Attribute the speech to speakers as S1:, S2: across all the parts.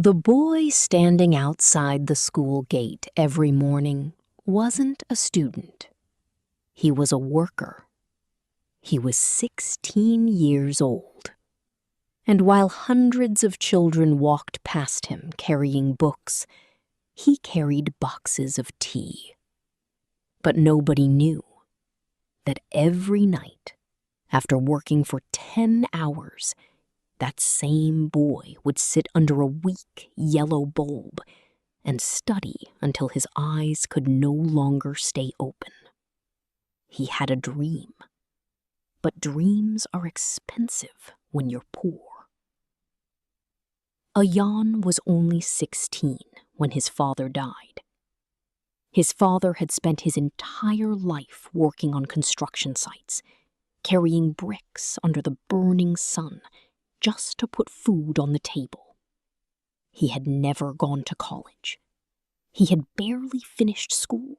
S1: The boy standing outside the school gate every morning wasn't a student. He was a worker. He was 16 years old. And while hundreds of children walked past him carrying books, he carried boxes of tea. But nobody knew that every night, after working for 10 hours, that same boy would sit under a weak yellow bulb and study until his eyes could no longer stay open. He had a dream, but dreams are expensive when you're poor. Ayan was only 16 when his father died. His father had spent his entire life working on construction sites, carrying bricks under the burning sun just to put food on the table. He had never gone to college. He had barely finished school.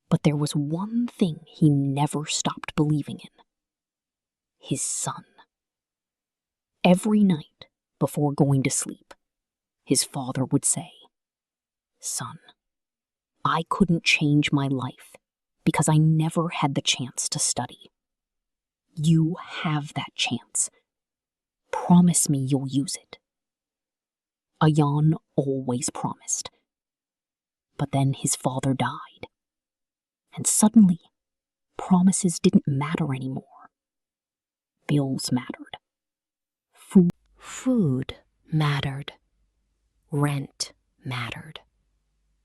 S1: But there was one thing he never stopped believing in: his son. Every night before going to sleep, his father would say, "Son, I couldn't change my life because I never had the chance to study. You have that chance. Promise me you'll use it." Ayan always promised. But then his father died. And suddenly, promises didn't matter anymore. Bills mattered. Food mattered. Rent mattered.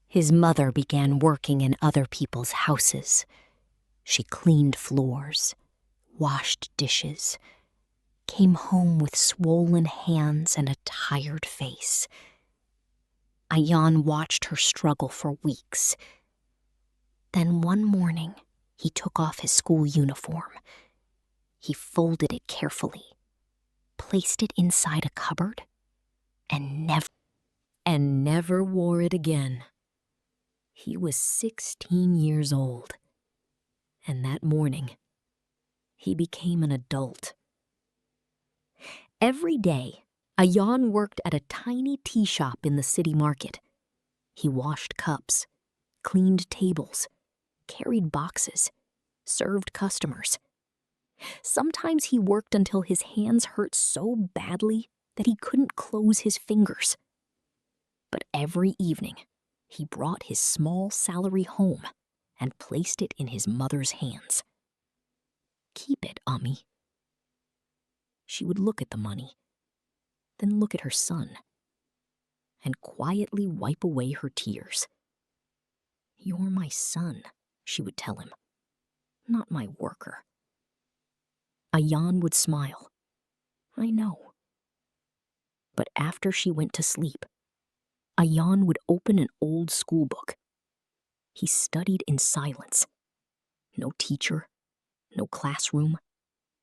S1: His mother began working in other people's houses. She cleaned floors, washed dishes, came home with swollen hands and a tired face. Ayan watched her struggle for weeks. Then one morning, he took off his school uniform. He folded it carefully, placed it inside a cupboard, and never wore it again. He was 16 years old, and that morning, he became an adult. Every day, Ayan worked at a tiny tea shop in the city market. He washed cups, cleaned tables, carried boxes, served customers. Sometimes he worked until his hands hurt so badly that he couldn't close his fingers. But every evening, he brought his small salary home and placed it in his mother's hands. "Keep it, Ami." She would look at the money, then look at her son, and quietly wipe away her tears. "You're my son," she would tell him, "not my worker." Ayan would smile. "I know." But after she went to sleep, Ayan would open an old school book. He studied in silence. No teacher, no classroom,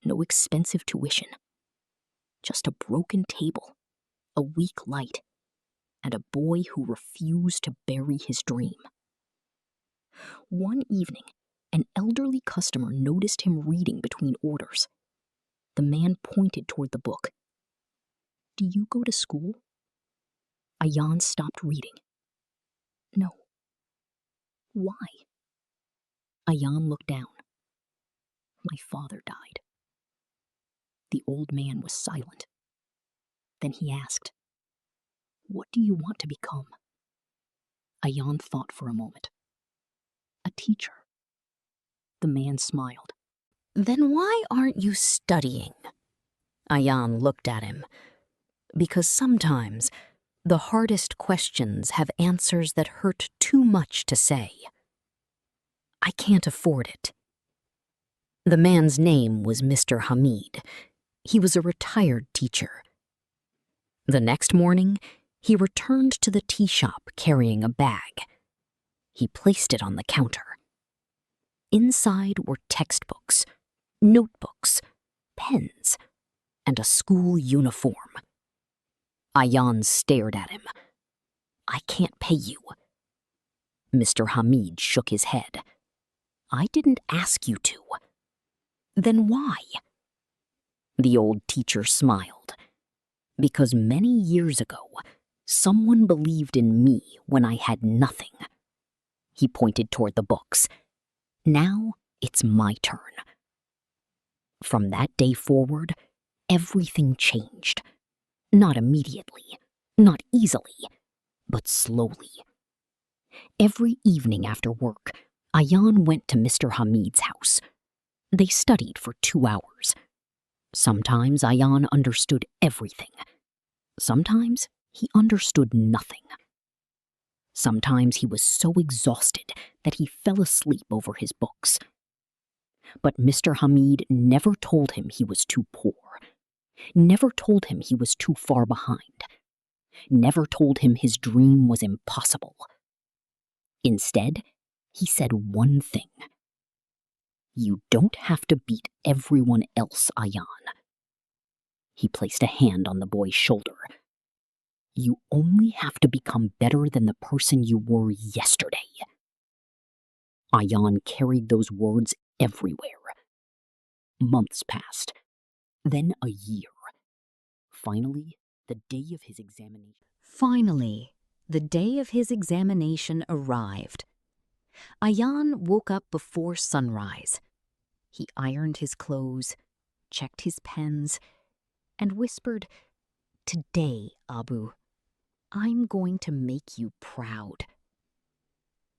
S1: no expensive tuition. Just a broken table, a weak light, and a boy who refused to bury his dream. One evening, an elderly customer noticed him reading between orders. The man pointed toward the book. "Do you go to school?" Ayan stopped reading. "No." "Why?" Ayan looked down. "My father died." The old man was silent. Then he asked, "What do you want to become?" Ayan thought for a moment. "A teacher." The man smiled. "Then why aren't you studying?" Ayan looked at him. "Because sometimes the hardest questions have answers that hurt too much to say. I can't afford it." The man's name was Mr. Hamid. He was a retired teacher. The next morning, he returned to the tea shop carrying a bag. He placed it on the counter. Inside were textbooks, notebooks, pens, and a school uniform. Ayan stared at him. "I can't pay you." Mr. Hamid shook his head. "I didn't ask you to." "Then why?" The old teacher smiled. Because many years ago, someone believed in me when I had nothing. He pointed toward the books. Now it's my turn. From that day forward, everything changed. Not immediately, not easily, but slowly. Every evening after work, Ayan went to Mr. Hamid's house. They studied for 2 hours. Sometimes Ayan understood everything. Sometimes he understood nothing. Sometimes he was so exhausted that he fell asleep over his books. But Mr. Hamid never told him he was too poor, never told him he was too far behind, never told him his dream was impossible. Instead, he said one thing. You don't have to beat everyone else, Ayan. He placed a hand on the boy's shoulder. You only have to become better than the person you were yesterday. Ayan carried those words everywhere. Months passed, then a year. Finally, the day of his examination arrived. Ayan woke up before sunrise. He ironed his clothes, checked his pens, and whispered, "Today, Abu, I'm going to make you proud."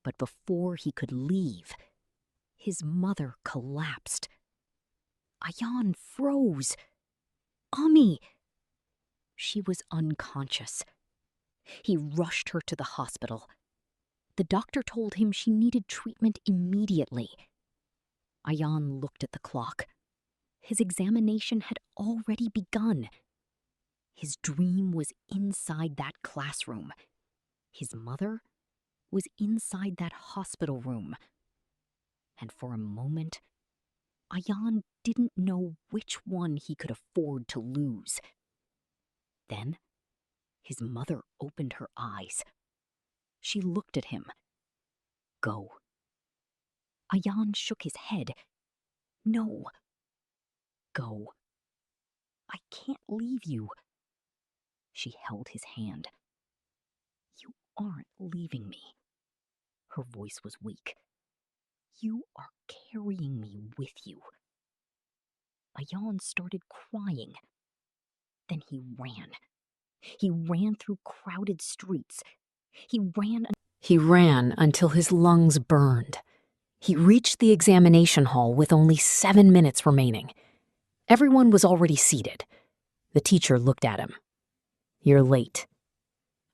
S1: But before he could leave, his mother collapsed. Ayan froze. "Ami!" She was unconscious. He rushed her to the hospital. The doctor told him she needed treatment immediately. Ayan looked at the clock. His examination had already begun. His dream was inside that classroom. His mother was inside that hospital room. And for a moment, Ayan didn't know which one he could afford to lose. Then, his mother opened her eyes. She looked at him. "Go." Ayan shook his head. "No." "Go. I can't leave you." She held his hand. "You aren't leaving me." Her voice was weak. "You are carrying me with you." Ayan started crying. Then he ran. He ran through crowded streets. He ran until his lungs burned. He reached the examination hall with only 7 minutes remaining. Everyone was already seated. The teacher looked at him. "You're late."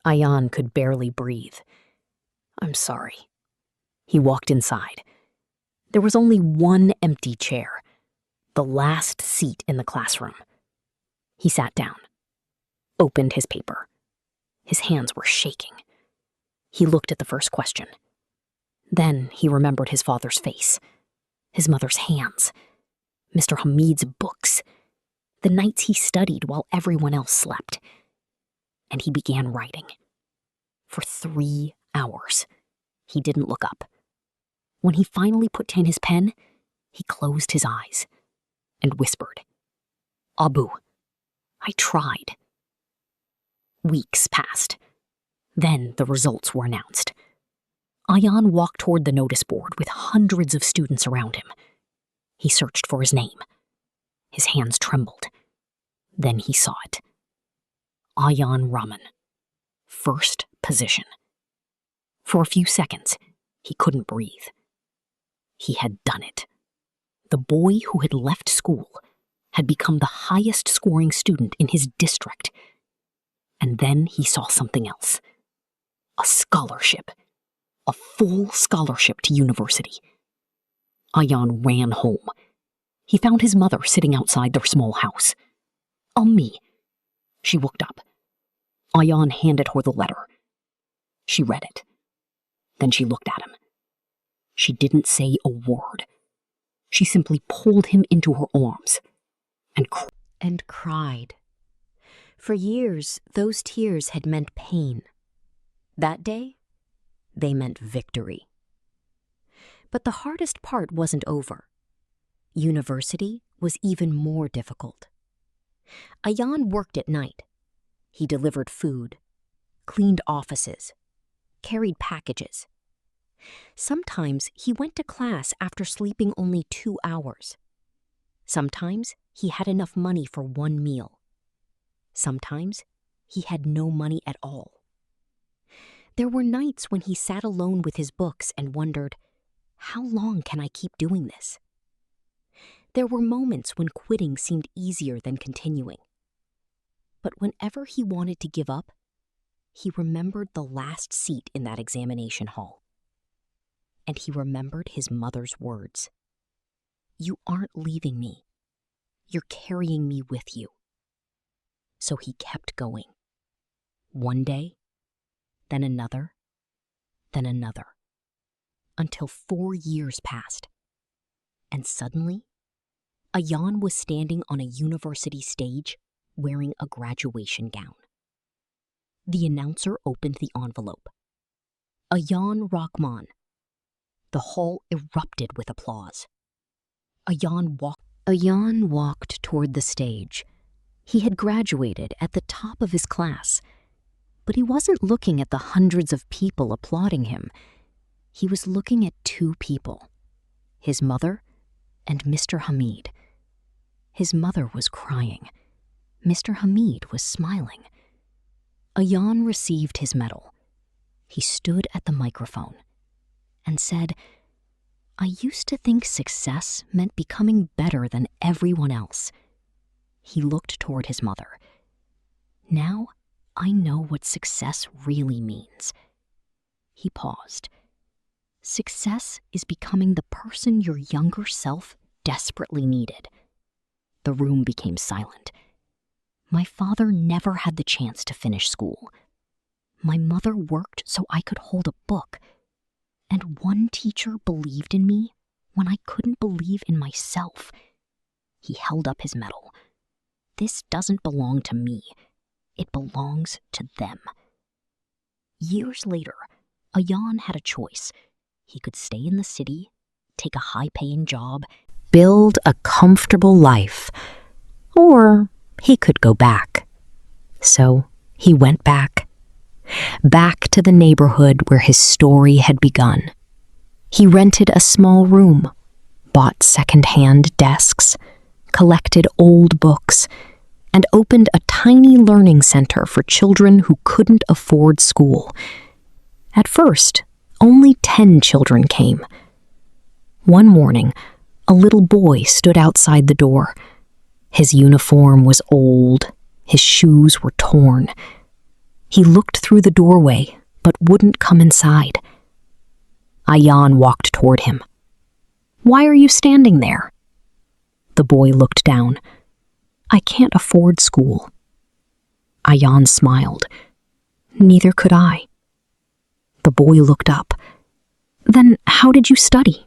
S1: Ayan could barely breathe. "I'm sorry." He walked inside. There was only one empty chair, the last seat in the classroom. He sat down, opened his paper. His hands were shaking. He looked at the first question. Then he remembered his father's face, his mother's hands, Mr. Hamid's books, the nights he studied while everyone else slept. And he began writing. For 3 hours, he didn't look up. When he finally put down his pen, he closed his eyes and whispered, "Abu, I tried." Weeks passed. Then the results were announced. Ayan walked toward the notice board with hundreds of students around him. He searched for his name. His hands trembled. Then he saw it. Ayan Rahman. First position. For a few seconds, he couldn't breathe. He had done it. The boy who had left school had become the highest scoring student in his district. And then he saw something else. A scholarship. A full scholarship to university. Ayan ran home. He found his mother sitting outside their small house. "Ummi." She looked up. Ayan handed her the letter. She read it. Then she looked at him. She didn't say a word. She simply pulled him into her arms and cried. For years, those tears had meant pain. That day, they meant victory. But the hardest part wasn't over. University was even more difficult. Ayan worked at night, He delivered food, cleaned offices, carried packages. Sometimes he went to class after sleeping only 2 hours. Sometimes he had enough money for one meal. Sometimes he had no money at all. There were nights when he sat alone with his books and wondered, how long can I keep doing this? There were moments when quitting seemed easier than continuing. But whenever he wanted to give up, he remembered the last seat in that examination hall. And he remembered his mother's words. You aren't leaving me. You're carrying me with you. So he kept going. One day, then another, until 4 years passed. And suddenly, Ayan was standing on a university stage wearing a graduation gown. The announcer opened the envelope. Ayan Rahman. The hall erupted with applause. Ayan walked toward the stage. He had graduated at the top of his class, but he wasn't looking at the hundreds of people applauding him. He was looking at 2 people, his mother and Mr. Hamid. His mother was crying. Mr. Hamid was smiling. Ayan received his medal. He stood at the microphone and said, I used to think success meant becoming better than everyone else. He looked toward his mother. Now I know what success really means. He paused. Success is becoming the person your younger self desperately needed. The room became silent. My father never had the chance to finish school. My mother worked so I could hold a book. And one teacher believed in me when I couldn't believe in myself. He held up his medal. This doesn't belong to me. It belongs to them. Years later, Ayan had a choice. He could stay in the city, take a high-paying job, build a comfortable life, or he could go back. So he went back to the neighborhood where his story had begun. He rented a small room, bought second-hand desks, collected old books, and opened a tiny learning center for children who couldn't afford school. At first, only 10 children came. One morning, a little boy stood outside the door. His uniform was old, his shoes were torn. He looked through the doorway, but wouldn't come inside. Ayan walked toward him. Why are you standing there? The boy looked down. I can't afford school. Ayan smiled. Neither could I. The boy looked up. Then how did you study?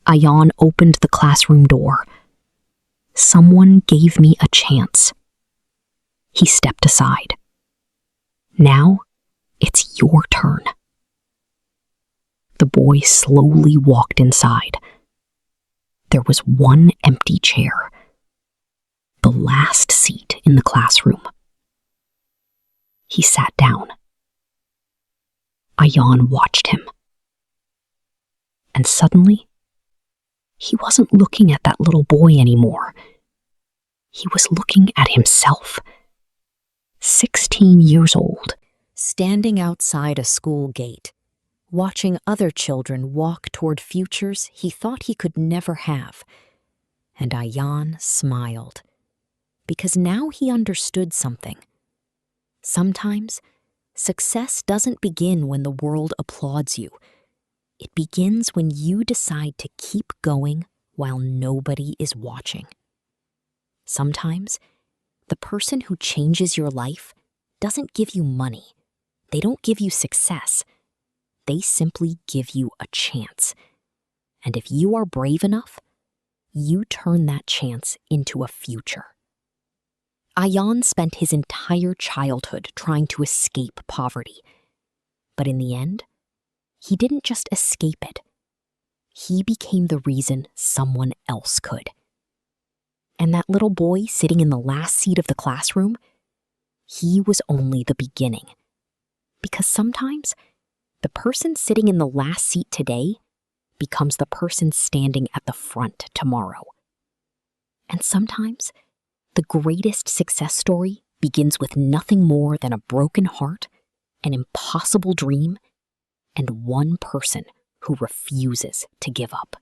S1: Ayan opened the classroom door. Someone gave me a chance. He stepped aside. Now, it's your turn. The boy slowly walked inside. There was one empty chair, the last seat in the classroom. He sat down. Ayan watched him. And suddenly, he wasn't looking at that little boy anymore. He was looking at himself. 16 years old, standing outside a school gate, watching other children walk toward futures he thought he could never have. And Ayan smiled, because now he understood something. Sometimes, success doesn't begin when the world applauds you. It begins when you decide to keep going while nobody is watching. Sometimes, the person who changes your life doesn't give you money. They don't give you success. They simply give you a chance. And if you are brave enough, you turn that chance into a future. Ayan spent his entire childhood trying to escape poverty. But in the end, he didn't just escape it. He became the reason someone else could. And that little boy sitting in the last seat of the classroom, he was only the beginning. Because sometimes the person sitting in the last seat today becomes the person standing at the front tomorrow. And sometimes the greatest success story begins with nothing more than a broken heart, an impossible dream, and one person who refuses to give up.